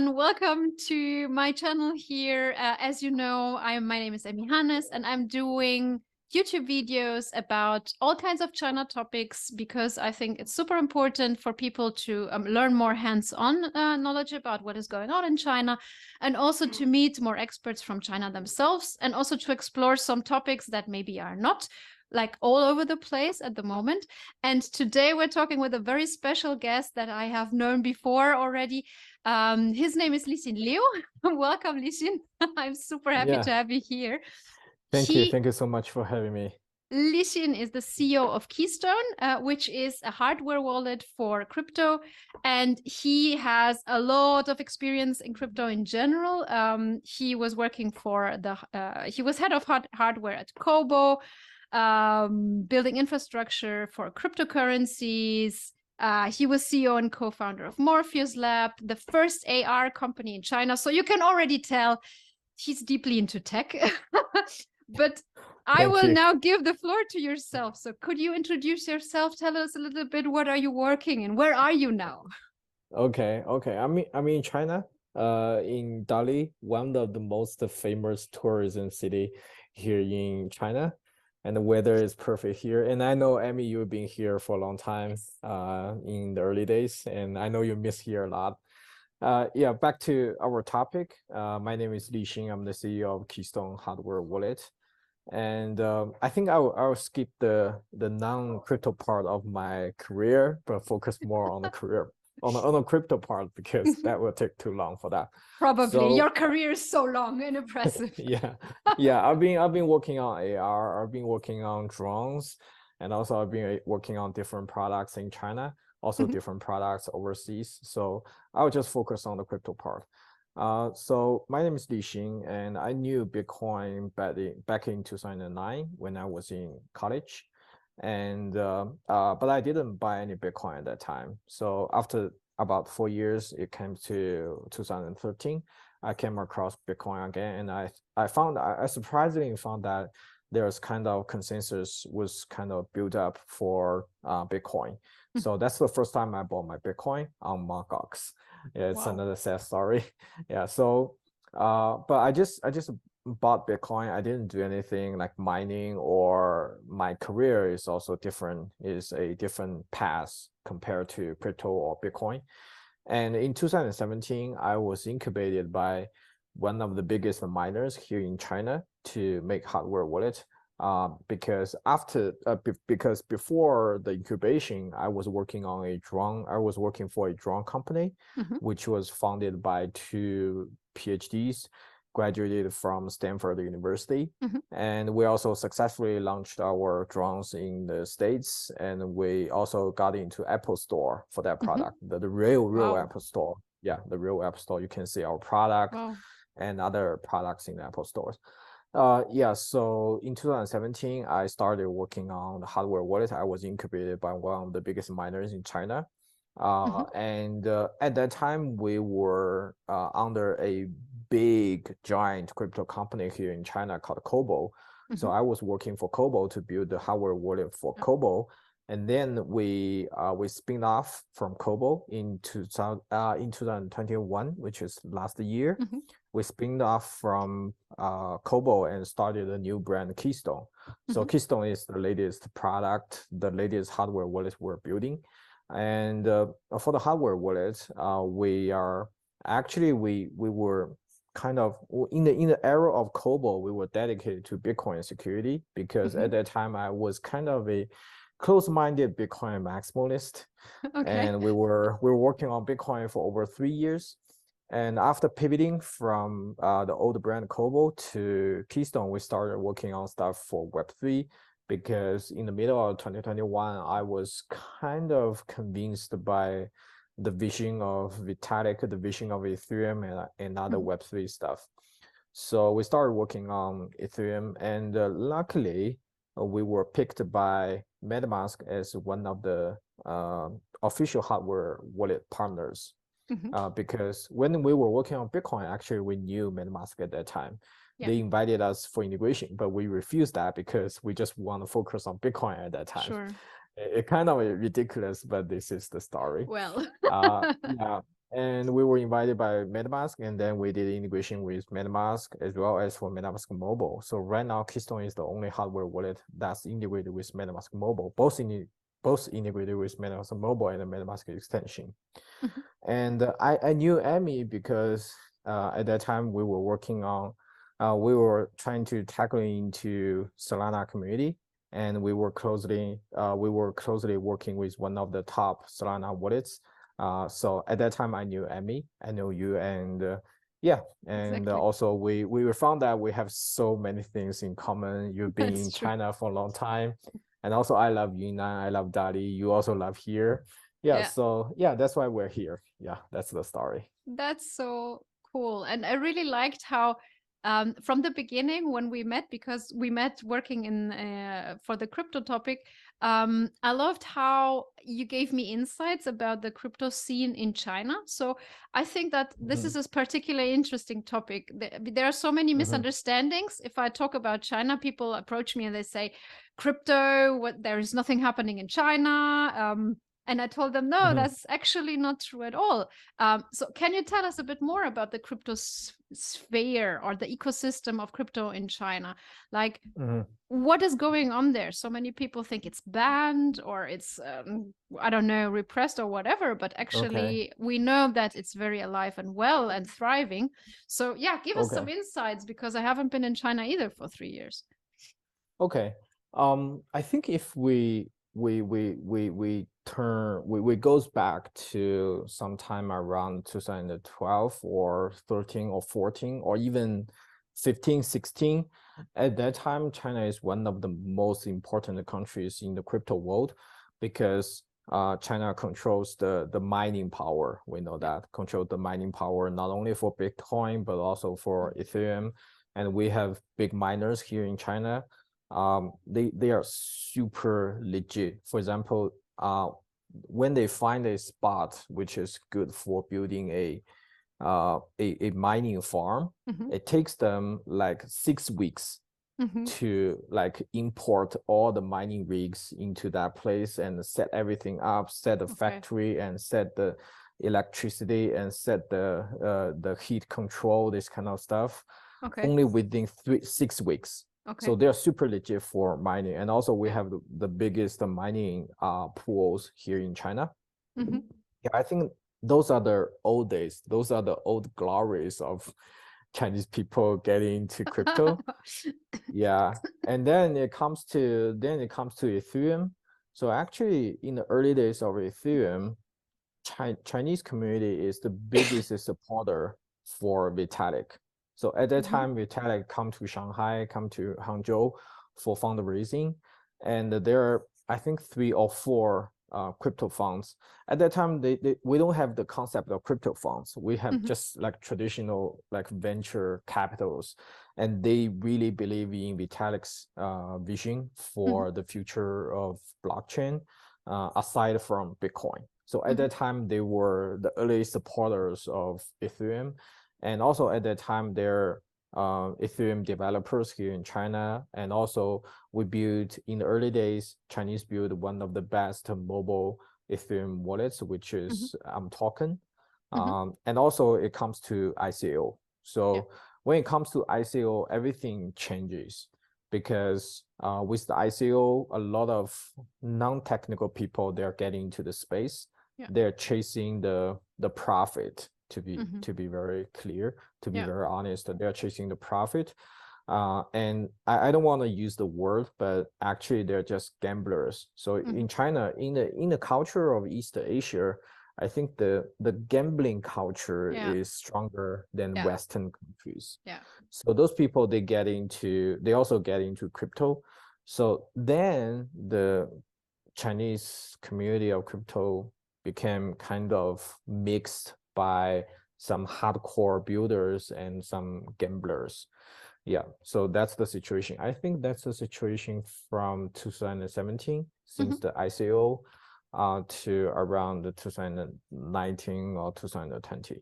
everyone, welcome to my channel here. As you know, my name is Emmy Hannes and I'm doing YouTube videos about all kinds of China topics because I think it's super important for people to learn more hands-on knowledge about what is going on in China, and also to meet more experts from China themselves, and also to explore some topics that maybe are not like all over the place at the moment. And today we're talking with a very special guest that I have known before already. His name is Lixin LIU. Welcome, Lixin. I'm super happy to have you here. Thank you. Thank you so much for having me. Lixin is the CEO of Keystone, which is a hardware wallet for crypto. And he has a lot of experience in crypto in general. He was working for he was head of hardware at Kobo, building infrastructure for cryptocurrencies. He was CEO and co-founder of Morpheus Lab, the first AR company in China. So you can already tell he's deeply into tech. But I will now give the floor to yourself. So could you introduce yourself? Tell us a little bit, what are you working in? Where are you now? Okay. I'm in China, in Dali, one of the most famous tourism city here in China. And the weather is perfect here. And I know, Emmy, you've been here for a long time, in the early days, and I know you miss here a lot. Yeah, back to our topic. My name is Lixin. I'm the CEO of Keystone Hardware Wallet. And I think I'll skip the non-crypto part of my career, but focus more on the career on the crypto part, because that will take too long for that. Probably. So, your career is so long and impressive. Yeah. I've been working on AR. I've been working on drones, and also I've been working on different products in China, also different products overseas. So I'll just focus on the crypto part. So my name is Lixin, and I knew Bitcoin back in 2009 when I was in college, and but I didn't buy any Bitcoin at that time. So after about 4 years, it came to 2013. I came across Bitcoin again, and I surprisingly found that there's kind of consensus was kind of built up for Bitcoin. So that's the first time I bought my Bitcoin on Mt. Gox. Yeah, it's another sad story. Yeah, so but I just bought Bitcoin. I didn't do anything like mining, or my career is also different, is a different path compared to crypto or Bitcoin. And in 2017, I was incubated by one of the biggest miners here in China to make hardware wallet. Because before the incubation, I was working on a drone. I was working for a drone company, which was founded by two PhDs, graduated from Stanford University. And we also successfully launched our drones in the States, and we also got into Apple Store for that product, the real Apple Store. Yeah, the real App Store. You can see our product and other products in the Apple stores. Yeah, so in 2017, I started working on the hardware wallet. I was incubated by one of the biggest miners in China. And at that time, we were under a big, giant crypto company here in China called Kobo. So I was working for Kobo to build the hardware wallet for Kobo. And then we spin off from Kobo in 2021, which is last year. We spun off from Kobo and started a new brand, Keystone. So Keystone is the latest product, the latest hardware wallet we're building. And for the hardware wallet, we were kind of in the era of Kobo, we were dedicated to Bitcoin security, because at that time I was kind of a close-minded Bitcoin maximalist. And we were working on Bitcoin for over 3 years. And after pivoting from the old brand Kobo to Keystone, we started working on stuff for Web3, because in the middle of 2021, I was kind of convinced by the vision of Vitalik, the vision of Ethereum, and other Web3 stuff. So we started working on Ethereum, and luckily, we were picked by MetaMask as one of the official hardware wallet partners. Because when we were working on Bitcoin, actually, we knew MetaMask at that time. They invited us for integration, but we refused that because we just want to focus on Bitcoin at that time. It kind of ridiculous, but this is the story. Well, yeah. and we were invited by MetaMask, and then we did integration with MetaMask as well as for MetaMask Mobile. So right now, Keystone is the only hardware wallet that's integrated with MetaMask Mobile, both integrated with MetaMask Mobile and the MetaMask extension. And I knew Amy because at that time we were working on, we were trying to tackle into Solana community, and we were closely working with one of the top Solana wallets. So at that time I knew Amy, I know you, and yeah, and Exactly. also we found that we have so many things in common. You've been That's in true. China for a long time, and also I love Yunnan, I love Dali. You also love here. Yeah, so yeah, that's why we're here. Yeah, that's the story. That's so cool. And I really liked how from the beginning when we met, because we met working in for the crypto topic, I loved how you gave me insights about the crypto scene in China. So I think that this is a particularly interesting topic. There are so many misunderstandings. If I talk about China, people approach me and they say, crypto, there is nothing happening in China. And I told them, no, that's actually not true at all. So can you tell us a bit more about the crypto sphere or the ecosystem of crypto in China? Like, what is going on there? So many people think it's banned or it's, I don't know, repressed or whatever, but actually we know that it's very alive and well and thriving. So yeah, give us some insights, because I haven't been in China either for 3 years. Okay. I think if we goes back to sometime around 2012 or 13 or 14 or even 15, 16, at that time, China is one of the most important countries in the crypto world because China controls the mining power. We know that controls the mining power not only for Bitcoin but also for Ethereum, and we have big miners here in China. They are super legit. For example, when they find a spot which is good for building a mining farm, it takes them like 6 weeks to like import all the mining rigs into that place and set everything up, set the factory and set the electricity and set the heat control, this kind of stuff. Only within 6 weeks. So they're super legit for mining. And also we have the biggest mining pools here in China. Yeah, I think those are the old days. Those are the old glories of Chinese people getting into crypto. Yeah. And then it comes to Ethereum. So actually in the early days of Ethereum, Chinese community is the biggest supporter for Vitalik. So at that time, Vitalik come to Shanghai, come to Hangzhou for fundraising. And there are, I think, 3 or 4 crypto funds. At that time, we don't have the concept of crypto funds. We have just like traditional like venture capitals. And they really believe in Vitalik's vision for the future of blockchain, aside from Bitcoin. So at that time, they were the early supporters of Ethereum. And also at that time, there are Ethereum developers here in China. And also we built, in the early days, Chinese built one of the best mobile Ethereum wallets, which is Token. And also it comes to ICO. So when it comes to ICO, everything changes because with the ICO, a lot of non-technical people, they're getting into the space. They're chasing the profit. To be very clear, to be very honest, they're chasing the profit. And I don't want to use the word, but actually they're just gamblers. So in China, in the culture of East Asia, I think the gambling culture is stronger than Western countries. So those people, they also get into crypto. So then the Chinese community of crypto became kind of mixed by some hardcore builders and some gamblers. Yeah, so that's the situation. I think that's the situation from 2017, since the ICO, to around 2019 or 2020.